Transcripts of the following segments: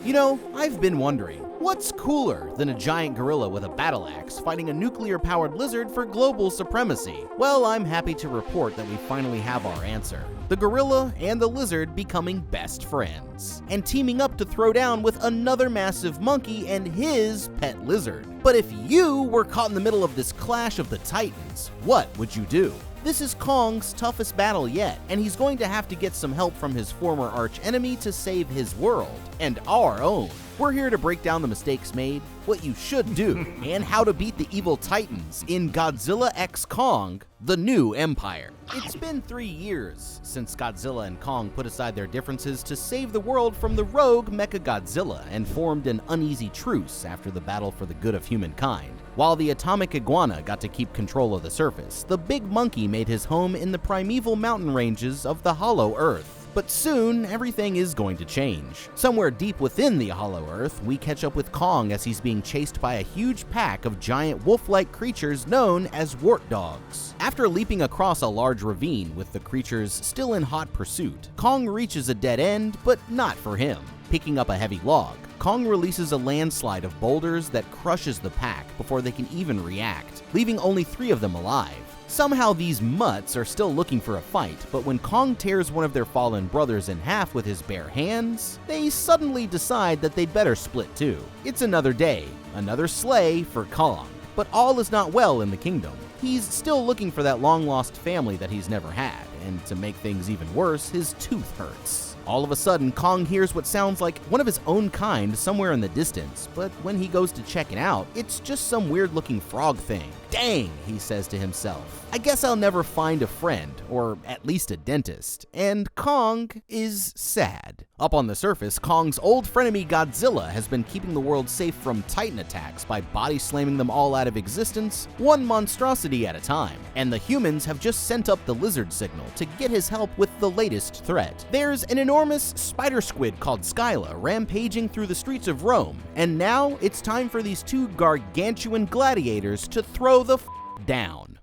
You know, I've been wondering, what's cooler than a giant gorilla with a battle axe fighting a nuclear-powered lizard for global supremacy? Well, I'm happy to report that we finally have our answer. The gorilla and the lizard becoming best friends, and teaming up to throw down with another massive monkey and his pet lizard. But if you were caught in the middle of this clash of the titans, what would you do? This is Kong's toughest battle yet, and he's going to have to get some help from his former archenemy to save his world, and our own. We're here to break down the mistakes made, what you should do, and how to beat the evil titans in Godzilla x Kong: The New Empire. It's been 3 years since Godzilla and Kong put aside their differences to save the world from the rogue Mechagodzilla and formed an uneasy truce after the battle for the good of humankind. While the atomic iguana got to keep control of the surface, the big monkey made his home in the primeval mountain ranges of the Hollow Earth. But soon, everything is going to change. Somewhere deep within the Hollow Earth, we catch up with Kong as he's being chased by a huge pack of giant wolf-like creatures known as wart dogs. After leaping across a large ravine with the creatures still in hot pursuit, Kong reaches a dead end, but not for him. Picking up a heavy log, Kong releases a landslide of boulders that crushes the pack before they can even react, leaving only 3 of them alive. Somehow these mutts are still looking for a fight, but when Kong tears one of their fallen brothers in half with his bare hands, they suddenly decide that they'd better split too. It's another day, another slay for Kong. But all is not well in the kingdom. He's still looking for that long-lost family that he's never had, and to make things even worse, his tooth hurts. All of a sudden, Kong hears what sounds like one of his own kind somewhere in the distance, but when he goes to check it out, it's just some weird-looking frog thing. Dang, he says to himself. I guess I'll never find a friend, or at least a dentist. And Kong is sad. Up on the surface, Kong's old frenemy Godzilla has been keeping the world safe from Titan attacks by body slamming them all out of existence, one monstrosity at a time. And the humans have just sent up the lizard signal to get his help with the latest threat. There's an enormous spider squid called Skyla rampaging through the streets of Rome, and now it's time for these 2 gargantuan gladiators to throw the down.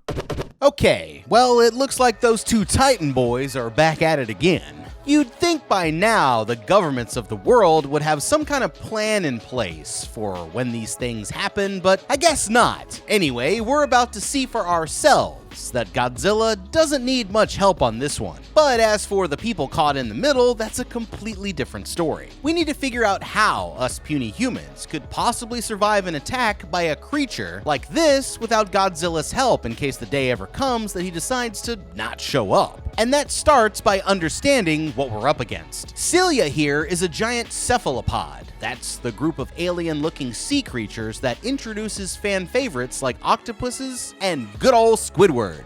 Okay, well, it looks like those 2 Titan boys are back at it again. You'd think by now the governments of the world would have some kind of plan in place for when these things happen, but I guess not. Anyway, we're about to see for ourselves that Godzilla doesn't need much help on this one. But as for the people caught in the middle, that's a completely different story. We need to figure out how us puny humans could possibly survive an attack by a creature like this without Godzilla's help in case the day ever comes that he decides to not show up. And that starts by understanding what we're up against. Celia here is a giant cephalopod. That's the group of alien-looking sea creatures that introduces fan favorites like octopuses and good old Squidward,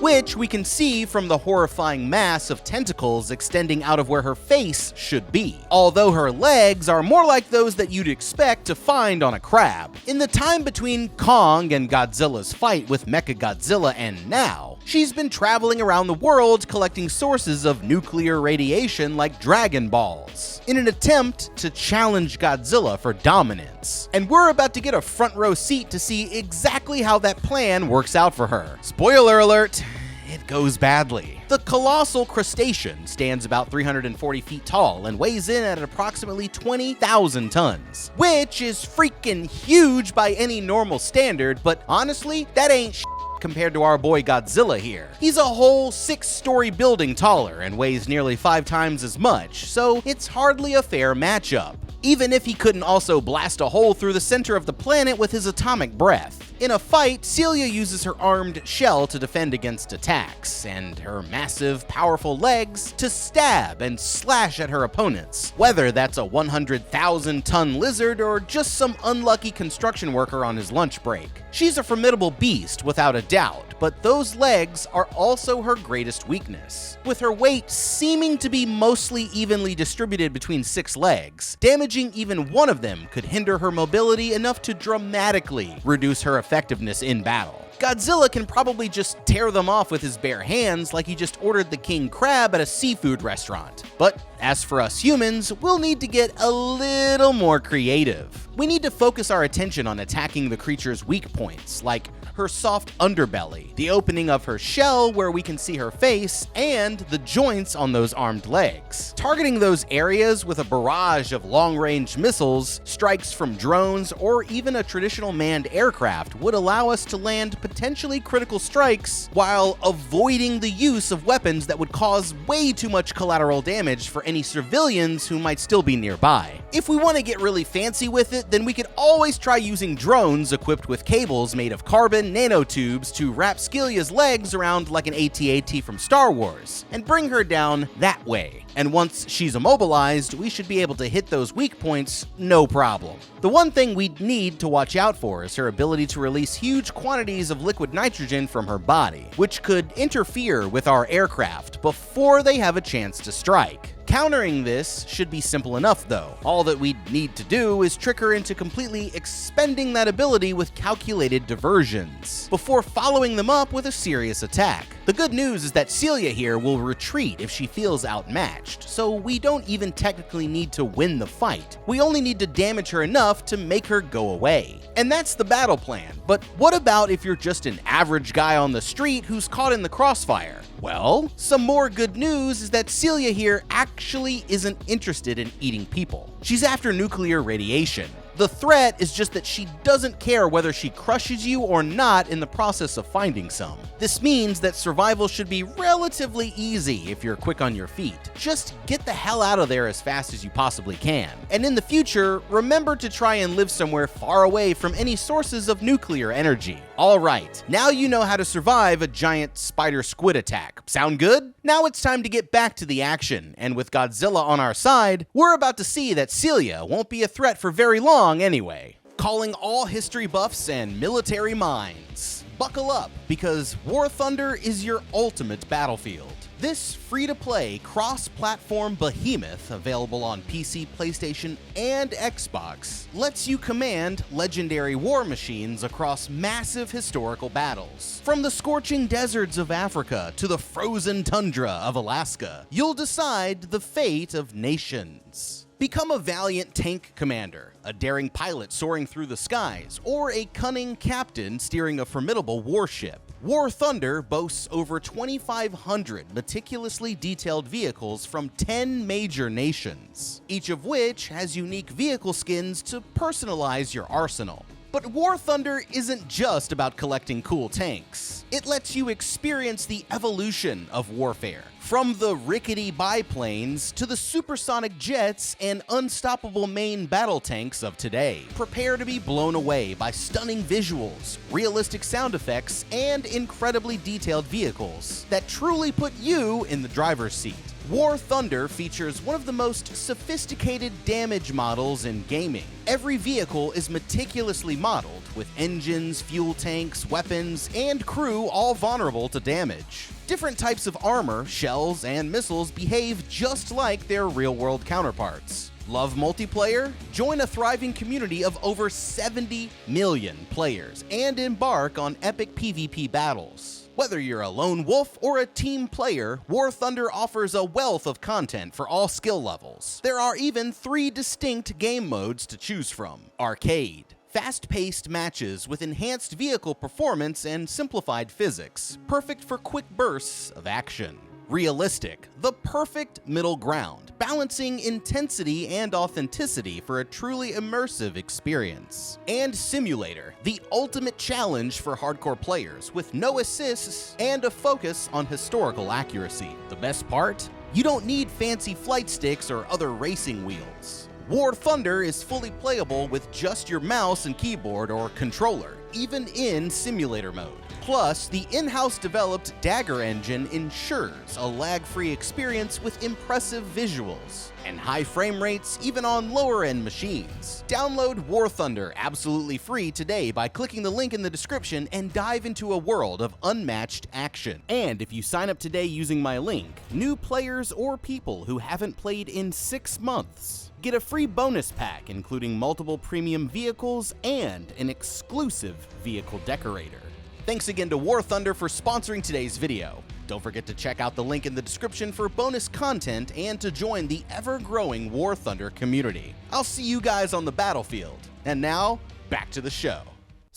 which we can see from the horrifying mass of tentacles extending out of where her face should be, although her legs are more like those that you'd expect to find on a crab. In the time between Kong and Godzilla's fight with Mechagodzilla and now, she's been traveling around the world collecting sources of nuclear radiation like Dragon Balls, in an attempt to challenge Godzilla for dominance. And we're about to get a front row seat to see exactly how that plan works out for her. Spoiler alert, it goes badly. The colossal crustacean stands about 340 feet tall and weighs in at approximately 20,000 tons, which is freaking huge by any normal standard, but honestly, that ain't compared to our boy Godzilla here. He's a whole 6-story building taller and weighs nearly 5 times as much, so it's hardly a fair matchup. Even if he couldn't also blast a hole through the center of the planet with his atomic breath. In a fight, Celia uses her armed shell to defend against attacks, and her massive, powerful legs to stab and slash at her opponents, whether that's a 100,000-ton lizard or just some unlucky construction worker on his lunch break. She's a formidable beast, without a doubt, but those legs are also her greatest weakness. With her weight seeming to be mostly evenly distributed between 6 legs, damaging even one of them could hinder her mobility enough to dramatically reduce her effectiveness in battle. Godzilla can probably just tear them off with his bare hands like he just ordered the king crab at a seafood restaurant. But as for us humans, we'll need to get a little more creative. We need to focus our attention on attacking the creature's weak point. points, like her soft underbelly, the opening of her shell where we can see her face, and the joints on those armed legs. Targeting those areas with a barrage of long-range missiles, strikes from drones, or even a traditional manned aircraft would allow us to land potentially critical strikes while avoiding the use of weapons that would cause way too much collateral damage for any civilians who might still be nearby. If we want to get really fancy with it, then we could always try using drones equipped with cables made of carbon nanotubes to wrap Skilia's legs around like an AT-AT from Star Wars, and bring her down that way. And once she's immobilized, we should be able to hit those weak points no problem. The one thing we'd need to watch out for is her ability to release huge quantities of liquid nitrogen from her body, which could interfere with our aircraft before they have a chance to strike. Countering this should be simple enough though. All that we'd need to do is trick her into completely expending that ability with calculated diversions, before following them up with a serious attack. The good news is that Celia here will retreat if she feels outmatched, so we don't even technically need to win the fight. We only need to damage her enough to make her go away. And that's the battle plan. But what about if you're just an average guy on the street who's caught in the crossfire? Well, some more good news is that Celia here actually isn't interested in eating people. She's after nuclear radiation. The threat is just that she doesn't care whether she crushes you or not in the process of finding some. This means that survival should be relatively easy if you're quick on your feet. Just get the hell out of there as fast as you possibly can. And in the future, remember to try and live somewhere far away from any sources of nuclear energy. Alright, now you know how to survive a giant spider squid attack. Sound good? Now it's time to get back to the action, and with Godzilla on our side, we're about to see that Celia won't be a threat for very long anyway. Calling all history buffs and military minds. Buckle up, because War Thunder is your ultimate battlefield. This free-to-play, cross-platform behemoth, available on PC, PlayStation, and Xbox, lets you command legendary war machines across massive historical battles. From the scorching deserts of Africa to the frozen tundra of Alaska, you'll decide the fate of nations. Become a valiant tank commander, a daring pilot soaring through the skies, or a cunning captain steering a formidable warship. War Thunder boasts over 2,500 meticulously detailed vehicles from 10 major nations, each of which has unique vehicle skins to personalize your arsenal. But War Thunder isn't just about collecting cool tanks. It lets you experience the evolution of warfare, from the rickety biplanes to the supersonic jets and unstoppable main battle tanks of today. Prepare to be blown away by stunning visuals, realistic sound effects, and incredibly detailed vehicles that truly put you in the driver's seat. War Thunder features one of the most sophisticated damage models in gaming. Every vehicle is meticulously modeled, with engines, fuel tanks, weapons, and crew all vulnerable to damage. Different types of armor, shells, and missiles behave just like their real-world counterparts. Love multiplayer? Join a thriving community of over 70 million players and embark on epic PvP battles. Whether you're a lone wolf or a team player, War Thunder offers a wealth of content for all skill levels. There are even 3 distinct game modes to choose from. Arcade, fast-paced matches with enhanced vehicle performance and simplified physics, perfect for quick bursts of action. Realistic, the perfect middle ground, balancing intensity and authenticity for a truly immersive experience. And Simulator, the ultimate challenge for hardcore players, with no assists and a focus on historical accuracy. The best part? You don't need fancy flight sticks or other racing wheels. War Thunder is fully playable with just your mouse and keyboard or controller, even in simulator mode. Plus, the in-house developed Dagger engine ensures a lag-free experience with impressive visuals and high frame rates even on lower-end machines. Download War Thunder absolutely free today by clicking the link in the description and dive into a world of unmatched action. And if you sign up today using my link, new players or people who haven't played in 6 months get a free bonus pack including multiple premium vehicles and an exclusive vehicle decorator. Thanks again to War Thunder for sponsoring today's video. Don't forget to check out the link in the description for bonus content and to join the ever-growing War Thunder community. I'll see you guys on the battlefield. And now, back to the show.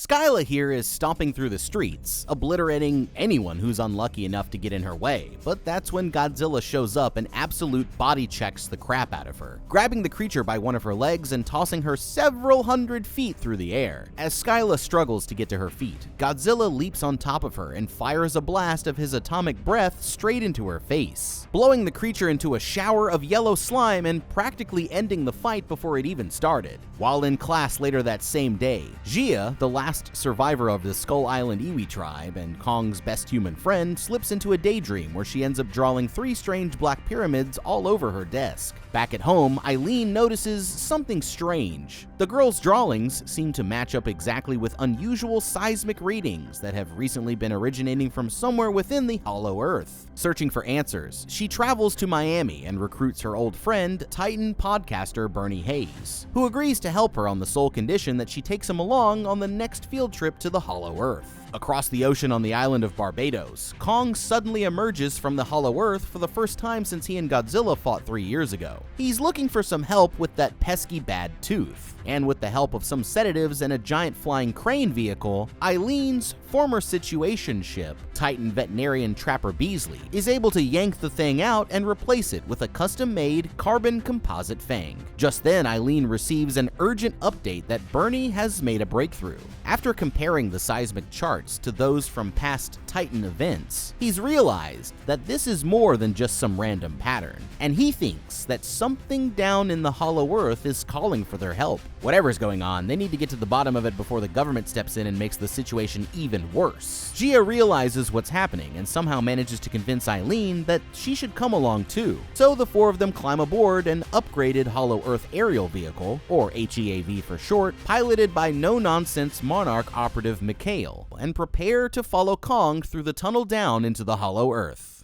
Skyla here is stomping through the streets, obliterating anyone who's unlucky enough to get in her way, but that's when Godzilla shows up and absolute body checks the crap out of her, grabbing the creature by one of her legs and tossing her several hundred feet through the air. As Skyla struggles to get to her feet, Godzilla leaps on top of her and fires a blast of his atomic breath straight into her face, blowing the creature into a shower of yellow slime and practically ending the fight before it even started. While in class later that same day, Gia, the last survivor of the Skull Island Iwi tribe and Kong's best human friend, slips into a daydream where she ends up drawing 3 strange black pyramids all over her desk. Back at home, Eileen notices something strange. The girl's drawings seem to match up exactly with unusual seismic readings that have recently been originating from somewhere within the Hollow Earth. Searching for answers, she travels to Miami and recruits her old friend, Titan podcaster Bernie Hayes, who agrees to help her on the sole condition that she takes him along on the next field trip to the Hollow Earth. Across the ocean on the island of Barbados, Kong suddenly emerges from the Hollow Earth for the first time since he and Godzilla fought 3 years ago. He's looking for some help with that pesky bad tooth, and with the help of some sedatives and a giant flying crane vehicle, Eileen's former situationship, Titan veterinarian Trapper Beasley, is able to yank the thing out and replace it with a custom-made carbon composite fang. Just then, Eileen receives an urgent update that Bernie has made a breakthrough. After comparing the seismic charts to those from past Titan events, he's realized that this is more than just some random pattern, and he thinks that something down in the Hollow Earth is calling for their help. Whatever's going on, they need to get to the bottom of it before the government steps in and makes the situation even worse. Gia realizes what's happening and somehow manages to convince Eileen that she should come along too. So the 4 of them climb aboard an upgraded Hollow Earth aerial vehicle, or HEAV for short, piloted by no-nonsense Monarch operative Mikhail, and prepare to follow Kong through the tunnel down into the Hollow Earth.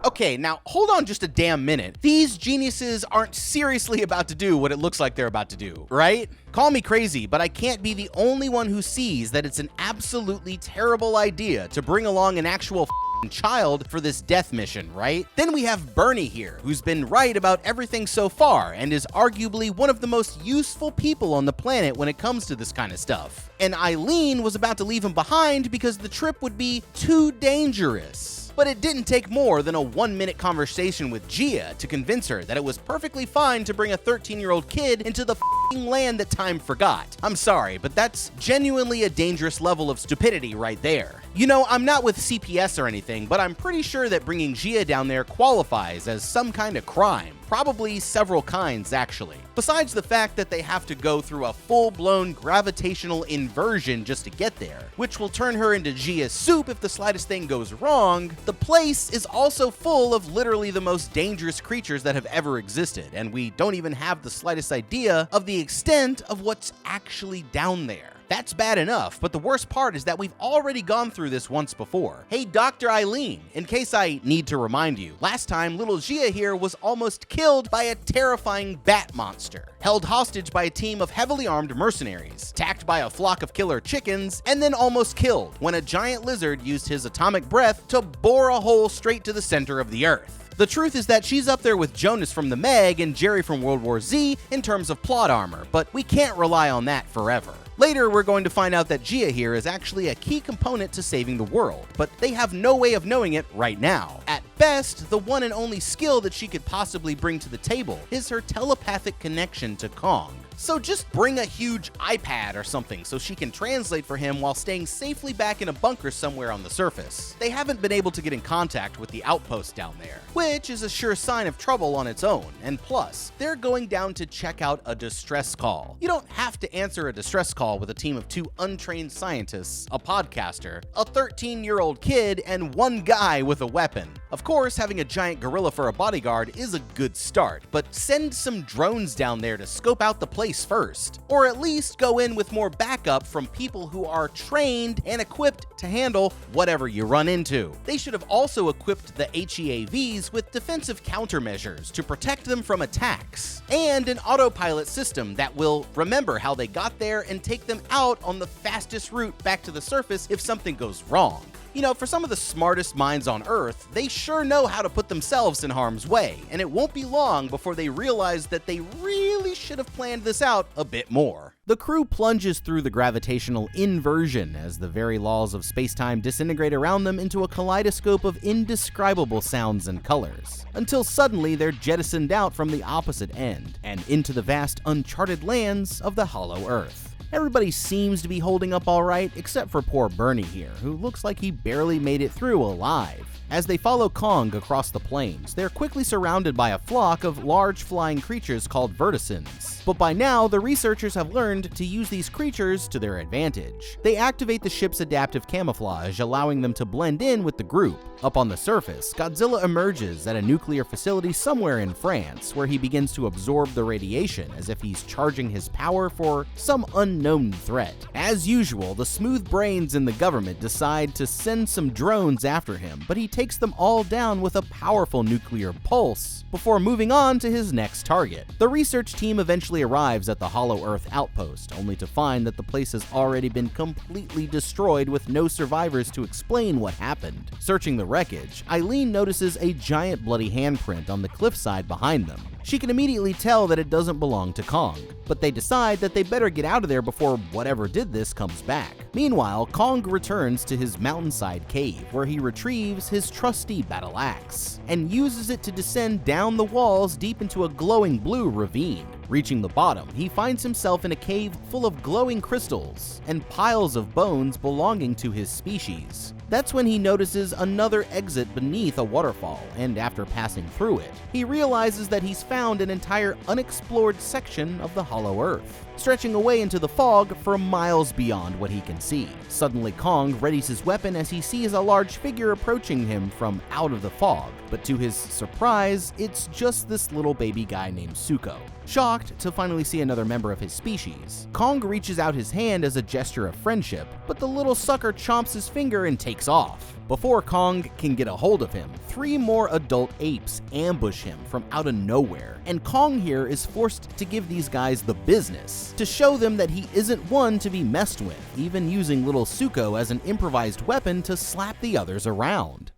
Okay, now hold on just a damn minute. These geniuses aren't seriously about to do what it looks like they're about to do, right? Call me crazy, but I can't be the only one who sees that it's an absolutely terrible idea to bring along an actual child for this death mission, right? Then we have Bernie here, who's been right about everything so far and is arguably one of the most useful people on the planet when it comes to this kind of stuff. And Eileen was about to leave him behind because the trip would be too dangerous. But it didn't take more than a 1-minute conversation with Gia to convince her that it was perfectly fine to bring a 13-year-old kid into the land that time forgot. I'm sorry, but that's genuinely a dangerous level of stupidity right there. You know, I'm not with CPS or anything, but I'm pretty sure that bringing Gia down there qualifies as some kind of crime. Probably several kinds, actually. Besides the fact that they have to go through a full-blown gravitational inversion just to get there, which will turn her into Gia's soup if the slightest thing goes wrong, the place is also full of literally the most dangerous creatures that have ever existed, and we don't even have the slightest idea of the extent of what's actually down there. That's bad enough, but the worst part is that we've already gone through this once before. Hey, Dr. Eileen, in case I need to remind you, last time little Gia here was almost killed by a terrifying bat monster, held hostage by a team of heavily armed mercenaries, attacked by a flock of killer chickens, and then almost killed when a giant lizard used his atomic breath to bore a hole straight to the center of the Earth. The truth is that she's up there with Jonas from the Meg and Jerry from World War Z in terms of plot armor, but we can't rely on that forever. Later, we're going to find out that Gia here is actually a key component to saving the world, but they have no way of knowing it right now. At best, the one and only skill that she could possibly bring to the table is her telepathic connection to Kong. So just bring a huge iPad or something so she can translate for him while staying safely back in a bunker somewhere on the surface. They haven't been able to get in contact with the outpost down there, which is a sure sign of trouble on its own, and plus, they're going down to check out a distress call. You don't have to answer a distress call with a team of 2 untrained scientists, a podcaster, a 13-year-old kid, and 1 guy with a weapon. Of course, having a giant gorilla for a bodyguard is a good start, but send some drones down there to scope out the place first, or at least go in with more backup from people who are trained and equipped to handle whatever you run into. They should have also equipped the HEAVs with defensive countermeasures to protect them from attacks, and an autopilot system that will remember how they got there and take them out on the fastest route back to the surface if something goes wrong. You know, for some of the smartest minds on Earth, they sure know how to put themselves in harm's way, and it won't be long before they realize that they really should have planned this out a bit more. The crew plunges through the gravitational inversion as the very laws of space-time disintegrate around them into a kaleidoscope of indescribable sounds and colors, until suddenly they're jettisoned out from the opposite end and into the vast uncharted lands of the Hollow Earth. Everybody seems to be holding up alright, except for poor Bernie here, who looks like he barely made it through alive. As they follow Kong across the plains, they're quickly surrounded by a flock of large flying creatures called verticins. But by now, the researchers have learned to use these creatures to their advantage. They activate the ship's adaptive camouflage, allowing them to blend in with the group. Up on the surface, Godzilla emerges at a nuclear facility somewhere in France, where he begins to absorb the radiation as if he's charging his power for some unknown threat. As usual, the smooth brains in the government decide to send some drones after him, but he takes them all down with a powerful nuclear pulse before moving on to his next target. The research team eventually arrives at the Hollow Earth outpost, only to find that the place has already been completely destroyed with no survivors to explain what happened. Searching the wreckage, Eileen notices a giant bloody handprint on the cliffside behind them. She can immediately tell that it doesn't belong to Kong, but they decide that they better get out of there before whatever did this comes back. Meanwhile, Kong returns to his mountainside cave, where he retrieves his trusty battle axe and uses it to descend down the walls deep into a glowing blue ravine. Reaching the bottom, he finds himself in a cave full of glowing crystals and piles of bones belonging to his species. That's when he notices another exit beneath a waterfall, and after passing through it, he realizes that he's found an entire unexplored section of the Hollow Earth, stretching away into the fog for miles beyond what he can see. Suddenly, Kong readies his weapon as he sees a large figure approaching him from out of the fog, but to his surprise, it's just this little baby guy named Suko. Shocked to finally see another member of his species, Kong reaches out his hand as a gesture of friendship, but the little sucker chomps his finger and takes off. Before Kong can get a hold of him, 3 more adult apes ambush him from out of nowhere, and Kong here is forced to give these guys the business, to show them that he isn't one to be messed with, even using little Suko as an improvised weapon to slap the others around.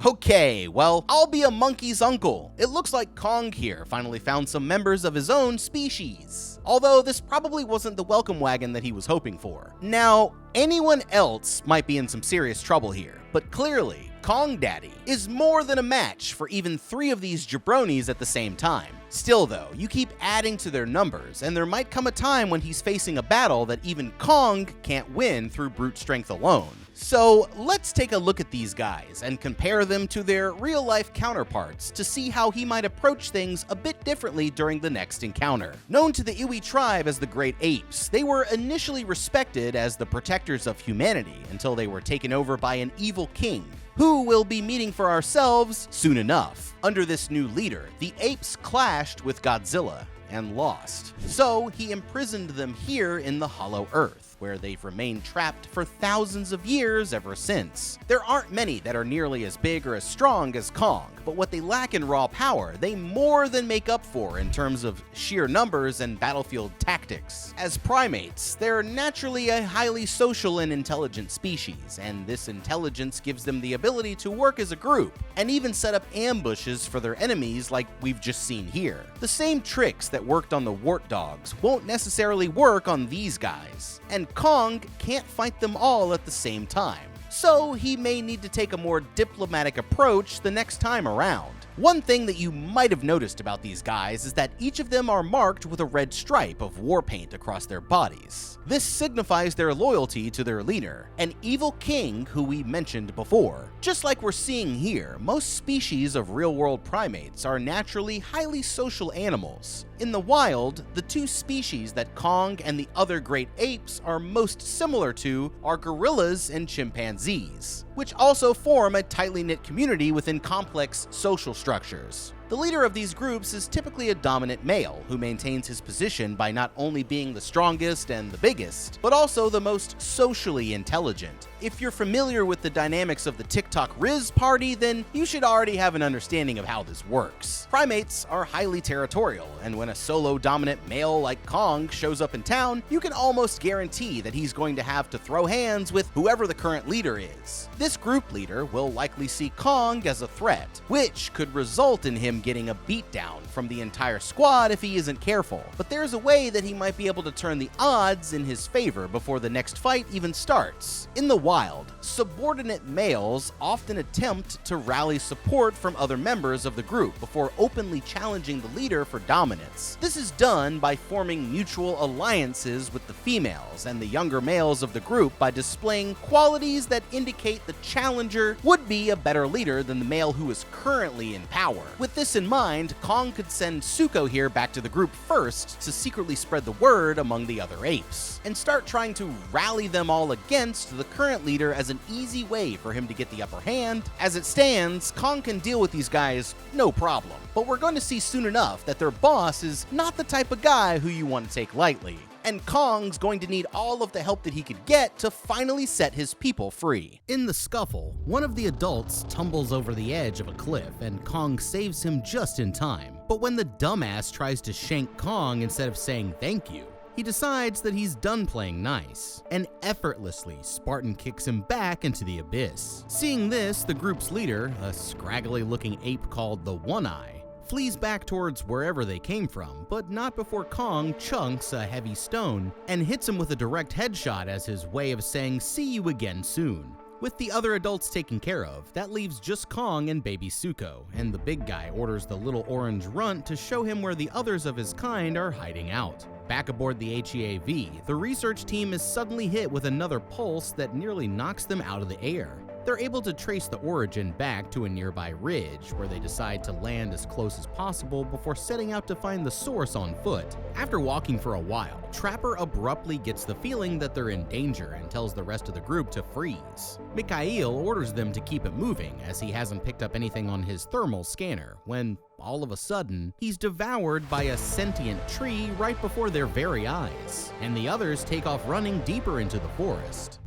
Okay, well, I'll be a monkey's uncle. It looks like Kong here finally found some members of his own species. Although this probably wasn't the welcome wagon that he was hoping for. Now, anyone else might be in some serious trouble here, but clearly, Kong Daddy is more than a match for even 3 of these jabronis at the same time. Still though, you keep adding to their numbers, and there might come a time when he's facing a battle that even Kong can't win through brute strength alone. So let's take a look at these guys and compare them to their real-life counterparts to see how he might approach things a bit differently during the next encounter. Known to the Iwi tribe as the Great Apes, they were initially respected as the protectors of humanity until they were taken over by an evil king, who we'll be meeting for ourselves soon enough. Under this new leader, the apes clashed with Godzilla and lost. So he imprisoned them here in the Hollow Earth, where they've remained trapped for thousands of years ever since. There aren't many that are nearly as big or as strong as Kong, but what they lack in raw power, they more than make up for in terms of sheer numbers and battlefield tactics. As primates, they're naturally a highly social and intelligent species, and this intelligence gives them the ability to work as a group, and even set up ambushes for their enemies like we've just seen here. The same tricks that worked on the wart dogs won't necessarily work on these guys, and Kong can't fight them all at the same time, so he may need to take a more diplomatic approach the next time around. One thing that you might have noticed about these guys is that each of them are marked with a red stripe of war paint across their bodies. This signifies their loyalty to their leader, an evil king who we mentioned before. Just like we're seeing here, most species of real-world primates are naturally highly social animals. In the wild, the 2 species that Kong and the other great apes are most similar to are gorillas and chimpanzees, which also form a tightly knit community within complex social structures. The leader of these groups is typically a dominant male who maintains his position by not only being the strongest and the biggest, but also the most socially intelligent. If you're familiar with the dynamics of the TikTok Riz party, then you should already have an understanding of how this works. Primates are highly territorial, and when a solo dominant male like Kong shows up in town, you can almost guarantee that he's going to have to throw hands with whoever the current leader is. This group leader will likely see Kong as a threat, which could result in him getting a beatdown from the entire squad if he isn't careful, but there's a way that he might be able to turn the odds in his favor before the next fight even starts. In the wild, subordinate males often attempt to rally support from other members of the group before openly challenging the leader for dominance. This is done by forming mutual alliances with the females and the younger males of the group by displaying qualities that indicate the challenger would be a better leader than the male who is currently in power. With this in mind, Kong could send Zuko here back to the group first to secretly spread the word among the other apes, and start trying to rally them all against the current leader as an easy way for him to get the upper hand. As it stands, Kong can deal with these guys no problem, but we're going to see soon enough that their boss is not the type of guy who you want to take lightly, and Kong's going to need all of the help that he could get to finally set his people free. In the scuffle, one of the adults tumbles over the edge of a cliff and Kong saves him just in time. But when the dumbass tries to shank Kong instead of saying thank you, he decides that he's done playing nice, and effortlessly Spartan kicks him back into the abyss. Seeing this, the group's leader, a scraggly-looking ape called the One-Eye, flees back towards wherever they came from, but not before Kong chunks a heavy stone and hits him with a direct headshot as his way of saying see you again soon. With the other adults taken care of, that leaves just Kong and baby Zuko, and the big guy orders the little orange runt to show him where the others of his kind are hiding out. Back aboard the HEAV, the research team is suddenly hit with another pulse that nearly knocks them out of the air. They're able to trace the origin back to a nearby ridge, where they decide to land as close as possible before setting out to find the source on foot. After walking for a while, Trapper abruptly gets the feeling that they're in danger and tells the rest of the group to freeze. Mikhail orders them to keep it moving as he hasn't picked up anything on his thermal scanner, when all of a sudden, he's devoured by a sentient tree right before their very eyes, and the others take off running deeper into the forest.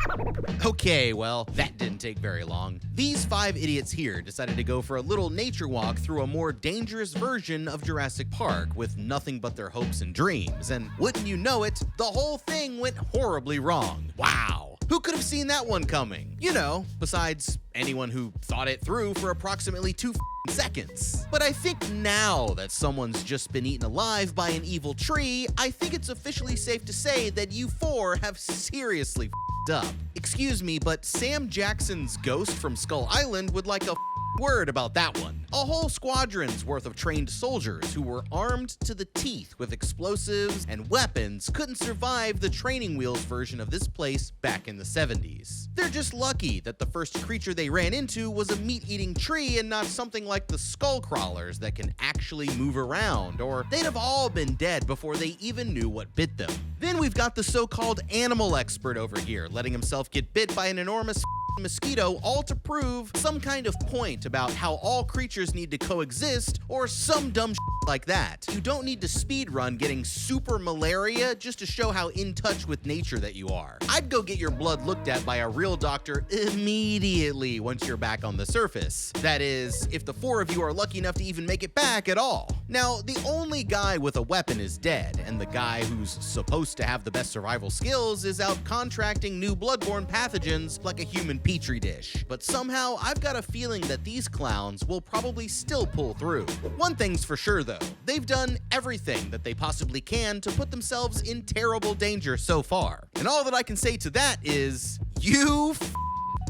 Okay, well, that didn't take very long. These 5 idiots here decided to go for a little nature walk through a more dangerous version of Jurassic Park with nothing but their hopes and dreams, and wouldn't you know it, the whole thing went horribly wrong. Wow. Who could have seen that one coming? You know, besides anyone who thought it through for approximately 2 seconds. But I think now that someone's just been eaten alive by an evil tree, I think it's officially safe to say that you 4 have seriously up. Excuse me, but Sam Jackson's ghost from Skull Island would like a word about that one. A whole squadron's worth of trained soldiers who were armed to the teeth with explosives and weapons couldn't survive the training wheels version of this place back in the 70s. They're just lucky that the first creature they ran into was a meat-eating tree and not something like the skull crawlers that can actually move around, or they'd have all been dead before they even knew what bit them. Then we've got the so-called animal expert over here, letting himself get bit by an enormous mosquito, all to prove some kind of point about how all creatures need to coexist, or some dumb like that. You don't need to speedrun getting super malaria just to show how in touch with nature that you are. I'd go get your blood looked at by a real doctor immediately once you're back on the surface. That is, if the 4 of you are lucky enough to even make it back at all. Now, the only guy with a weapon is dead, and the guy who's supposed to have the best survival skills is out contracting new bloodborne pathogens like a human petri dish. But somehow, I've got a feeling that these clowns will probably still pull through. One thing's for sure though, they've done everything that they possibly can to put themselves in terrible danger so far. And all that I can say to that is, you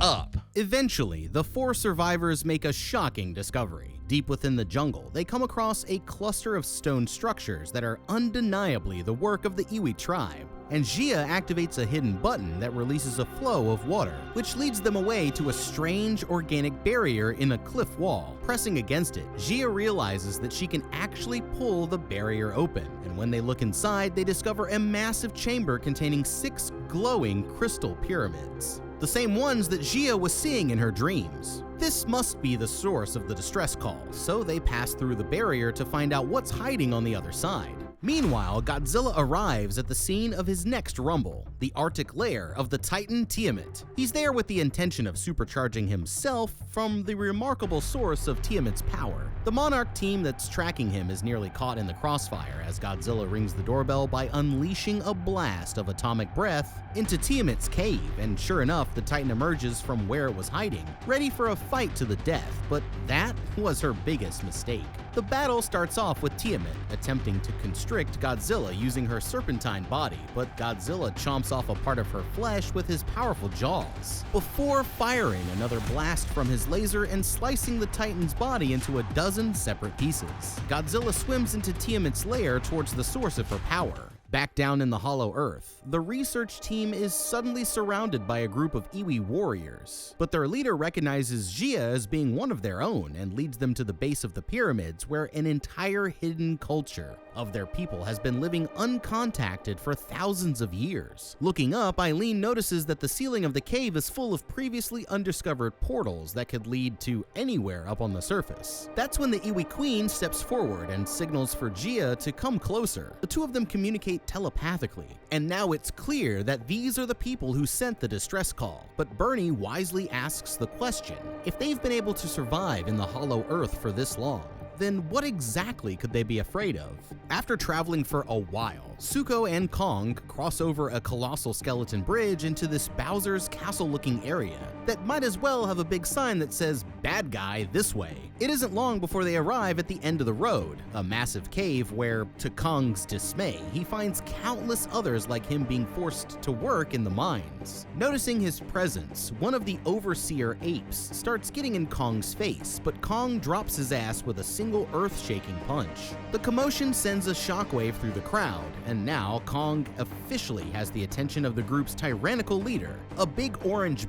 up. Eventually, the 4 survivors make a shocking discovery. Deep within the jungle, they come across a cluster of stone structures that are undeniably the work of the Iwi tribe, and Jia activates a hidden button that releases a flow of water, which leads them away to a strange organic barrier in a cliff wall. Pressing against it, Jia realizes that she can actually pull the barrier open, and when they look inside, they discover a massive chamber containing 6 glowing crystal pyramids. The same ones that Jia was seeing in her dreams. This must be the source of the distress call, so they pass through the barrier to find out what's hiding on the other side. Meanwhile, Godzilla arrives at the scene of his next rumble, the Arctic lair of the Titan Tiamat. He's there with the intention of supercharging himself from the remarkable source of Tiamat's power. The Monarch team that's tracking him is nearly caught in the crossfire as Godzilla rings the doorbell by unleashing a blast of atomic breath into Tiamat's cave, and sure enough, the Titan emerges from where it was hiding, ready for a fight to the death, but that was her biggest mistake. The battle starts off with Tiamat attempting to constrict Godzilla using her serpentine body, but Godzilla chomps off a part of her flesh with his powerful jaws, before firing another blast from his laser and slicing the Titan's body into a dozen separate pieces. Godzilla swims into Tiamat's lair towards the source of her power. Back down in the Hollow Earth, the research team is suddenly surrounded by a group of Iwi warriors, but their leader recognizes Jia as being one of their own and leads them to the base of the pyramids where an entire hidden culture of their people has been living uncontacted for thousands of years. Looking up, Eileen notices that the ceiling of the cave is full of previously undiscovered portals that could lead to anywhere up on the surface. That's when the Iwi Queen steps forward and signals for Jia to come closer. The two of them communicate telepathically, and now it's clear that these are the people who sent the distress call. But Bernie wisely asks the question, if they've been able to survive in the Hollow Earth for this long, then what exactly could they be afraid of? After traveling for a while, Zuko and Kong cross over a colossal skeleton bridge into this Bowser's Castle-looking area that might as well have a big sign that says, "Bad guy this way." It isn't long before they arrive at the end of the road, a massive cave where, to Kong's dismay, he finds countless others like him being forced to work in the mines. Noticing his presence, one of the overseer apes starts getting in Kong's face, but Kong drops his ass with a single earth-shaking punch. The commotion sends a shockwave through the crowd, and now Kong officially has the attention of the group's tyrannical leader, a big orange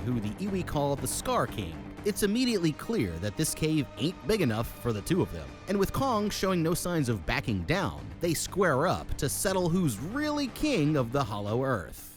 who the Iwi call the Scar King. It's immediately clear that this cave ain't big enough for the two of them, and with Kong showing no signs of backing down, they square up to settle who's really king of the Hollow Earth.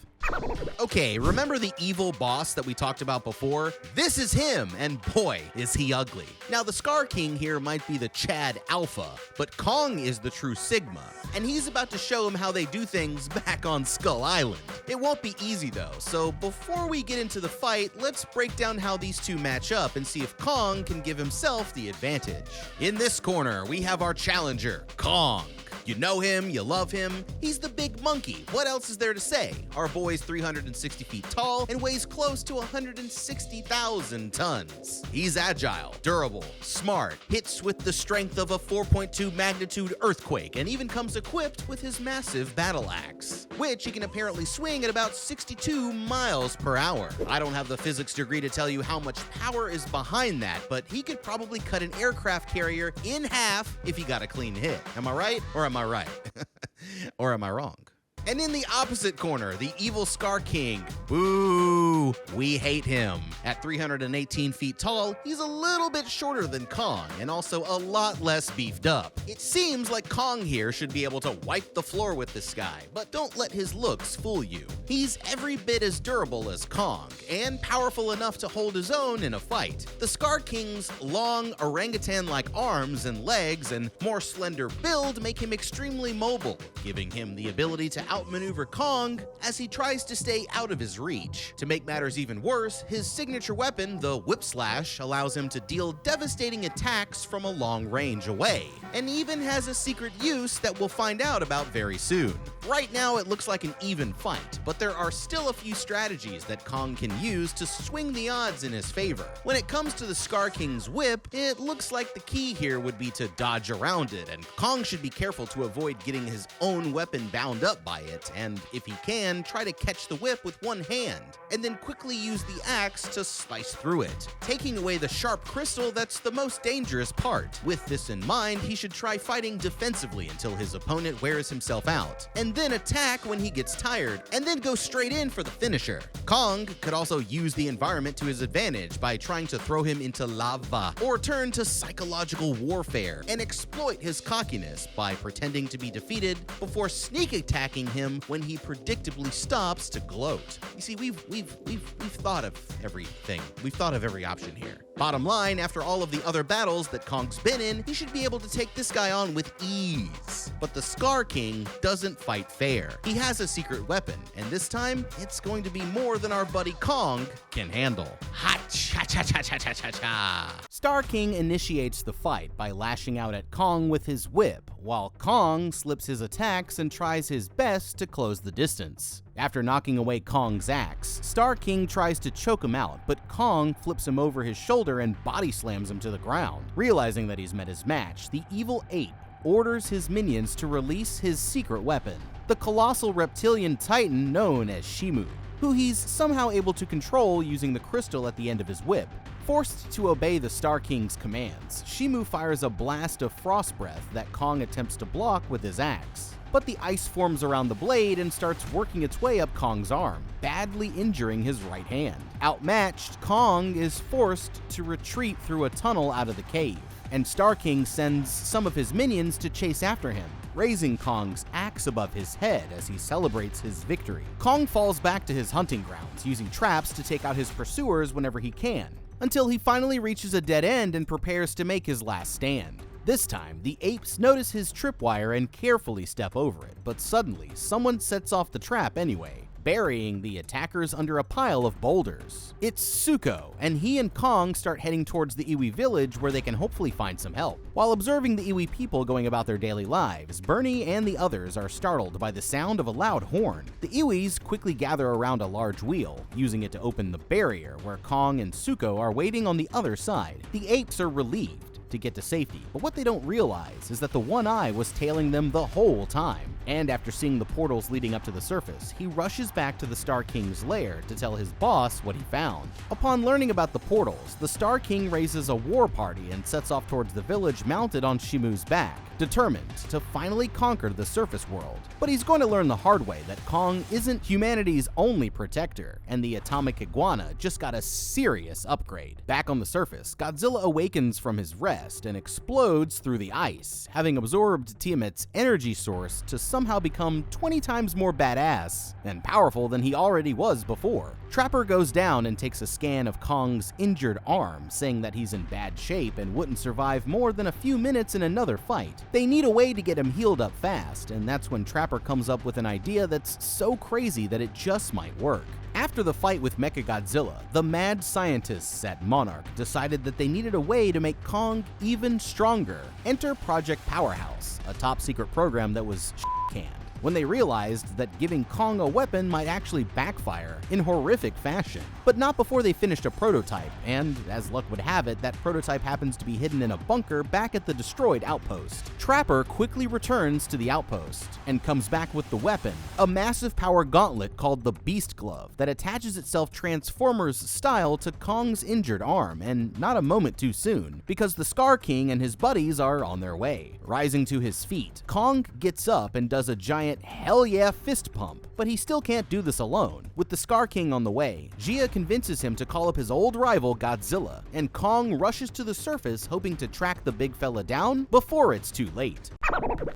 Okay, remember the evil boss that we talked about before? This is him, and boy, is he ugly. Now, the Scar King here might be the Chad Alpha, but Kong is the true Sigma, and he's about to show him how they do things back on Skull Island. It won't be easy though, so before we get into the fight, let's break down how these two match up and see if Kong can give himself the advantage. In this corner, we have our challenger, Kong. You know him, you love him, he's the big monkey. What else is there to say? Our boy's 360 feet tall and weighs close to 160,000 tons. He's agile, durable, smart, hits with the strength of a 4.2 magnitude earthquake, and even comes equipped with his massive battle axe, which he can apparently swing at about 62 miles per hour. I don't have the physics degree to tell you how much power is behind that, but he could probably cut an aircraft carrier in half if he got a clean hit. Am I right? Or am I right? Or am I wrong? And in the opposite corner, the evil Scar King. Boo! We hate him. At 318 feet tall, he's a little bit shorter than Kong, and also a lot less beefed up. It seems like Kong here should be able to wipe the floor with this guy, but don't let his looks fool you. He's every bit as durable as Kong, and powerful enough to hold his own in a fight. The Scar King's long, orangutan-like arms and legs and more slender build make him extremely mobile, giving him the ability to outmaneuver Kong as he tries to stay out of his reach. To make matters even worse, his signature weapon, the Whip Slash, allows him to deal devastating attacks from a long range away, and even has a secret use that we'll find out about very soon. Right now, it looks like an even fight, but there are still a few strategies that Kong can use to swing the odds in his favor. When it comes to the Scar King's whip, it looks like the key here would be to dodge around it, and Kong should be careful to avoid getting his own weapon bound up by it, and if he can, try to catch the whip with one hand, and then quickly use the axe to slice through it, taking away the sharp crystal that's the most dangerous part. With this in mind, he should try fighting defensively until his opponent wears himself out, and then attack when he gets tired, and then go straight in for the finisher. Kong could also use the environment to his advantage by trying to throw him into lava, or turn to psychological warfare and exploit his cockiness by pretending to be defeated before sneak attacking him when he predictably stops to gloat. You see, we've thought of everything. We've thought of every option here. Bottom line, after all of the other battles that Kong's been in, he should be able to take this guy on with ease. But the Scar King doesn't fight fair. He has a secret weapon, and this time, it's going to be more than our buddy Kong can handle. Ha-cha-cha-cha-cha-cha-cha. Star King initiates the fight by lashing out at Kong with his whip, while Kong slips his attacks and tries his best to close the distance. After knocking away Kong's axe, Star King tries to choke him out, but Kong flips him over his shoulder and body slams him to the ground. Realizing that he's met his match, the evil ape orders his minions to release his secret weapon, the colossal reptilian titan known as Shimu, who he's somehow able to control using the crystal at the end of his whip. Forced to obey the Star King's commands, Shimu fires a blast of frost breath that Kong attempts to block with his axe. But the ice forms around the blade and starts working its way up Kong's arm, badly injuring his right hand. Outmatched, Kong is forced to retreat through a tunnel out of the cave, and Star King sends some of his minions to chase after him, raising Kong's axe above his head as he celebrates his victory. Kong falls back to his hunting grounds, using traps to take out his pursuers whenever he can, until he finally reaches a dead end and prepares to make his last stand. This time, the apes notice his tripwire and carefully step over it, but suddenly, someone sets off the trap anyway, burying the attackers under a pile of boulders. It's Zuko, and he and Kong start heading towards the Iwi village where they can hopefully find some help. While observing the Iwi people going about their daily lives, Bernie and the others are startled by the sound of a loud horn. The Iwis quickly gather around a large wheel, using it to open the barrier where Kong and Zuko are waiting on the other side. The apes are relieved to get to safety, but what they don't realize is that the one eye was tailing them the whole time. And after seeing the portals leading up to the surface, he rushes back to the Star King's lair to tell his boss what he found. Upon learning about the portals, the Star King raises a war party and sets off towards the village mounted on Shimu's back, determined to finally conquer the surface world. But he's going to learn the hard way that Kong isn't humanity's only protector, and the atomic iguana just got a serious upgrade. Back on the surface, Godzilla awakens from his rest and explodes through the ice, having absorbed Tiamat's energy source to somehow become 20 times more badass and powerful than he already was before. Trapper goes down and takes a scan of Kong's injured arm, saying that he's in bad shape and wouldn't survive more than a few minutes in another fight. They need a way to get him healed up fast, and that's when Trapper comes up with an idea that's so crazy that it just might work. After the fight with Mechagodzilla, the mad scientists at Monarch decided that they needed a way to make Kong even stronger. Enter Project Powerhouse, a top-secret program that was canned, when they realized that giving Kong a weapon might actually backfire in horrific fashion. But not before they finished a prototype, and as luck would have it, that prototype happens to be hidden in a bunker back at the destroyed outpost. Trapper quickly returns to the outpost and comes back with the weapon, a massive power gauntlet called the Beast Glove that attaches itself Transformers style to Kong's injured arm, and not a moment too soon, because the Scar King and his buddies are on their way. Rising to his feet, Kong gets up and does a giant hell yeah fist pump, but he still can't do this alone. With the Scar King on the way, Gia convinces him to call up his old rival Godzilla, and Kong rushes to the surface hoping to track the big fella down before it's too late.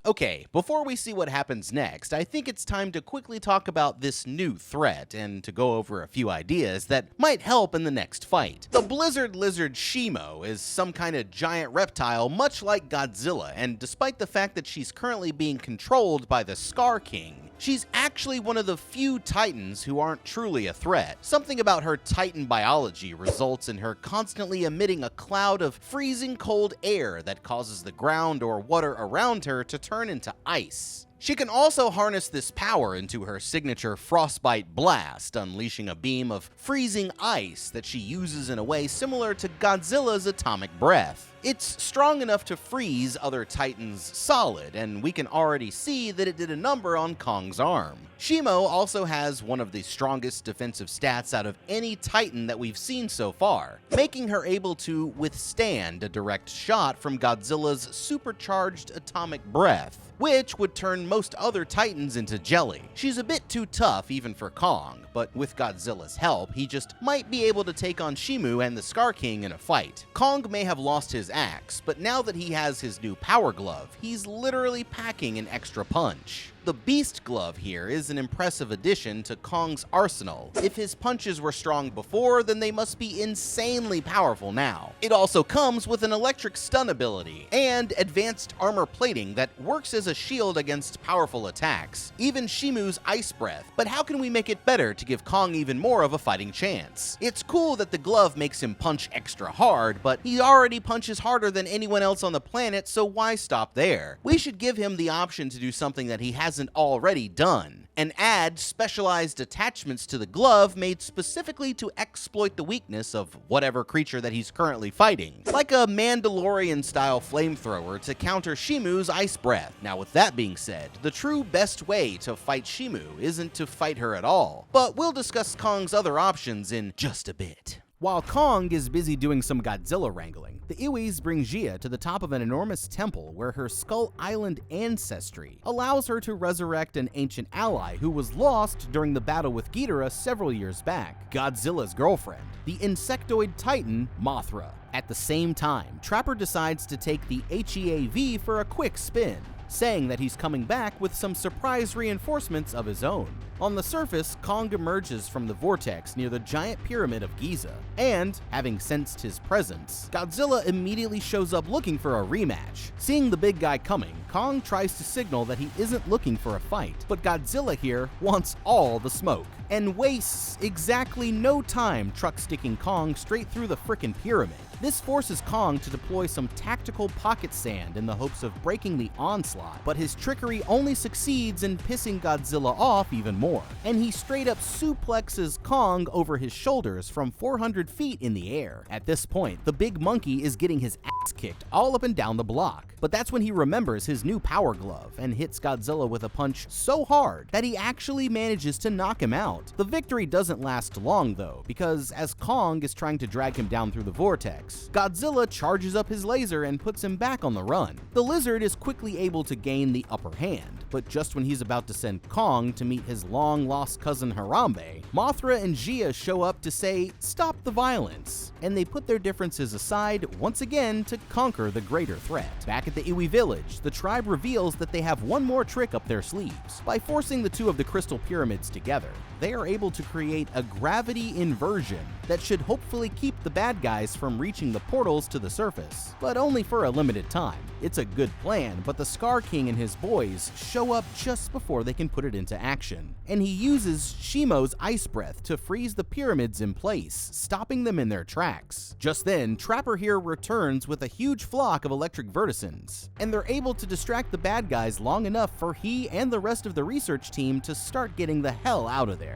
Okay, before we see what happens next, I think it's time to quickly talk about this new threat and to go over a few ideas that might help in the next fight. The Blizzard Lizard Shimo is some kind of giant reptile much like Godzilla, and despite the fact that she's currently being controlled by the Scar King, she's actually one of the few Titans who aren't truly a threat. Something about her Titan biology results in her constantly emitting a cloud of freezing cold air that causes the ground or water around her to turn into ice. She can also harness this power into her signature Frostbite Blast, unleashing a beam of freezing ice that she uses in a way similar to Godzilla's atomic breath. It's strong enough to freeze other Titans solid, and we can already see that it did a number on Kong's arm. Shimo also has one of the strongest defensive stats out of any Titan that we've seen so far, making her able to withstand a direct shot from Godzilla's supercharged atomic breath, which would turn most other Titans into jelly. She's a bit too tough even for Kong, but with Godzilla's help, he just might be able to take on Shimu and the Scar King in a fight. Kong may have lost his axe, but now that he has his new power glove, he's literally packing an extra punch. The Beast Glove here is an impressive addition to Kong's arsenal. If his punches were strong before, then they must be insanely powerful now. It also comes with an electric stun ability and advanced armor plating that works as a shield against powerful attacks, even Shimu's Ice Breath. But how can we make it better to give Kong even more of a fighting chance? It's cool that the glove makes him punch extra hard, but he already punches harder than anyone else on the planet, so why stop there? We should give him the option to do something that he hasn't already done, and add specialized attachments to the glove made specifically to exploit the weakness of whatever creature that he's currently fighting, like a Mandalorian-style flamethrower to counter Shimu's Ice Breath. Now with that being said, the true best way to fight Shimu isn't to fight her at all, but we'll discuss Kong's other options in just a bit. While Kong is busy doing some Godzilla wrangling, the Iwis bring Jia to the top of an enormous temple where her Skull Island ancestry allows her to resurrect an ancient ally who was lost during the battle with Ghidorah several years back, Godzilla's girlfriend, the insectoid titan Mothra. At the same time, Trapper decides to take the HEAV for a quick spin, saying that he's coming back with some surprise reinforcements of his own. On the surface, Kong emerges from the vortex near the giant pyramid of Giza, and, having sensed his presence, Godzilla immediately shows up looking for a rematch. Seeing the big guy coming, Kong tries to signal that he isn't looking for a fight, but Godzilla here wants all the smoke, and wastes exactly no time truck-sticking Kong straight through the frickin' pyramid. This forces Kong to deploy some tactical pocket sand in the hopes of breaking the onslaught, but his trickery only succeeds in pissing Godzilla off even more, and he straight up suplexes Kong over his shoulders from 400 feet in the air. At this point, the big monkey is getting his ass kicked all up and down the block, but that's when he remembers his new power glove and hits Godzilla with a punch so hard that he actually manages to knock him out. The victory doesn't last long though, because as Kong is trying to drag him down through the vortex, Godzilla charges up his laser and puts him back on the run. The lizard is quickly able to gain the upper hand, but just when he's about to send Kong to meet his long-lost cousin Harambe, Mothra and Jia show up to say, "Stop the violence," and they put their differences aside once again to conquer the greater threat. Back at the Iwi village, the tribe reveals that they have one more trick up their sleeves. By forcing the two of the crystal pyramids together, they are able to create a gravity inversion that should hopefully keep the bad guys from reaching the portals to the surface, but only for a limited time. It's a good plan, but the Scar King and his boys show up just before they can put it into action, and he uses Shimo's Ice Breath to freeze the pyramids in place, stopping them in their tracks. Just then, Trapper here returns with a huge flock of electric vertisons, and they're able to distract the bad guys long enough for he and the rest of the research team to start getting the hell out of there.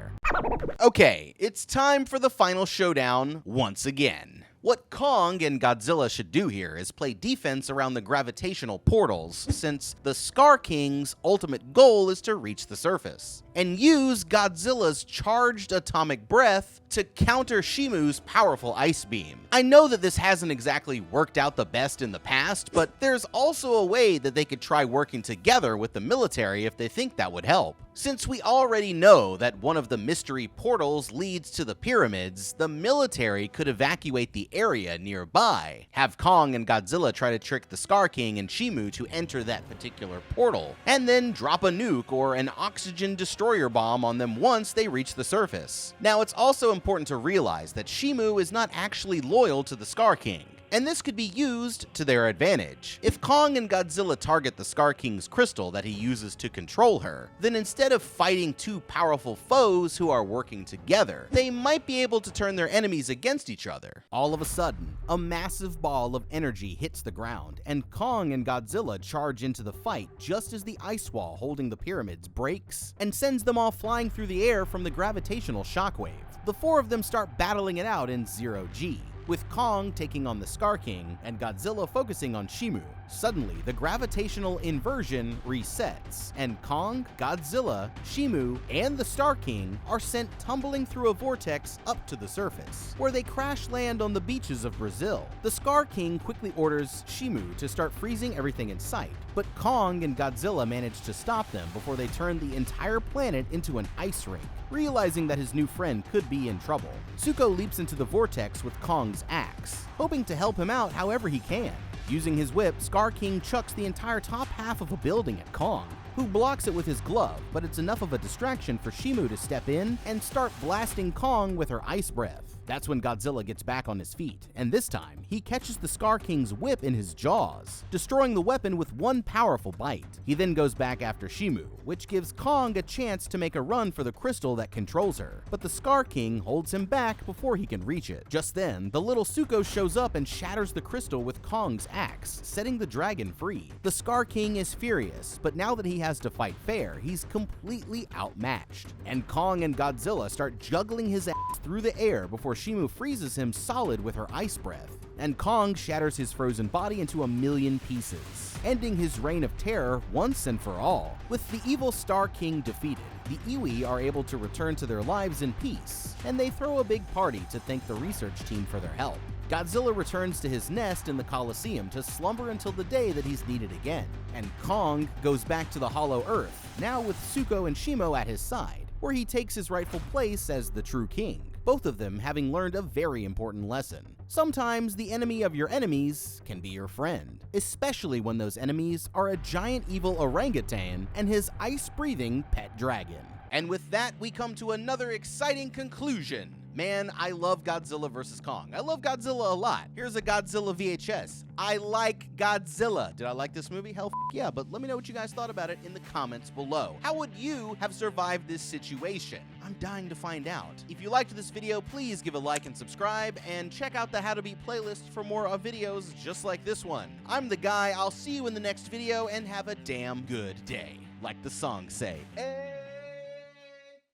Okay, it's time for the final showdown once again. What Kong and Godzilla should do here is play defense around the gravitational portals, since the Scar King's ultimate goal is to reach the surface, and use Godzilla's charged atomic breath to counter Shimu's powerful ice beam. I know that this hasn't exactly worked out the best in the past, but there's also a way that they could try working together with the military if they think that would help. Since we already know that one of the mystery portals leads to the pyramids, the military could evacuate the area nearby, have Kong and Godzilla try to trick the Scar King and Shimu to enter that particular portal, and then drop a nuke or an oxygen destroyer bomb on them once they reach the surface. Now, it's also important to realize that Shimu is not actually loyal to the Scar King, and this could be used to their advantage. If Kong and Godzilla target the Scar King's crystal that he uses to control her, then instead of fighting two powerful foes who are working together, they might be able to turn their enemies against each other. All of a sudden, a massive ball of energy hits the ground, and Kong and Godzilla charge into the fight just as the ice wall holding the pyramids breaks and sends them all flying through the air from the gravitational shockwave. The four of them start battling it out in 0G, with Kong taking on the Scar King and Godzilla focusing on Shimu. Suddenly, the gravitational inversion resets, and Kong, Godzilla, Shimu, and the Star King are sent tumbling through a vortex up to the surface, where they crash land on the beaches of Brazil. The Scar King quickly orders Shimu to start freezing everything in sight, but Kong and Godzilla manage to stop them before they turn the entire planet into an ice rink. Realizing that his new friend could be in trouble, Zuko leaps into the vortex with Kong's axe, hoping to help him out however he can. Using his whip, Scar King chucks the entire top half of a building at Kong, who blocks it with his glove, but it's enough of a distraction for Shimu to step in and start blasting Kong with her ice breath. That's when Godzilla gets back on his feet, and this time, he catches the Scar King's whip in his jaws, destroying the weapon with one powerful bite. He then goes back after Shimu, which gives Kong a chance to make a run for the crystal that controls her, but the Scar King holds him back before he can reach it. Just then, the little Suko shows up and shatters the crystal with Kong's axe, setting the dragon free. The Scar King is furious, but now that he has to fight fair, he's completely outmatched. And Kong and Godzilla start juggling his ass through the air before Shimu freezes him solid with her ice breath, and Kong shatters his frozen body into a million pieces, ending his reign of terror once and for all. With the evil Star King defeated, the Iwi are able to return to their lives in peace, and they throw a big party to thank the research team for their help. Godzilla returns to his nest in the Colosseum to slumber until the day that he's needed again, and Kong goes back to the Hollow Earth, now with Suko and Shimo at his side, where he takes his rightful place as the true king, both of them having learned a very important lesson. Sometimes the enemy of your enemies can be your friend, especially when those enemies are a giant evil orangutan and his ice-breathing pet dragon. And with that, we come to another exciting conclusion. Man, I love Godzilla vs. Kong. I love Godzilla a lot. Here's a Godzilla VHS. I like Godzilla. Did I like this movie? Hell yeah, but let me know what you guys thought about it in the comments below. How would you have survived this situation? I'm dying to find out. If you liked this video, please give a like and subscribe, and check out the How to Beat playlist for more videos just like this one. I'm the guy. I'll see you in the next video, and have a damn good day, like the songs say.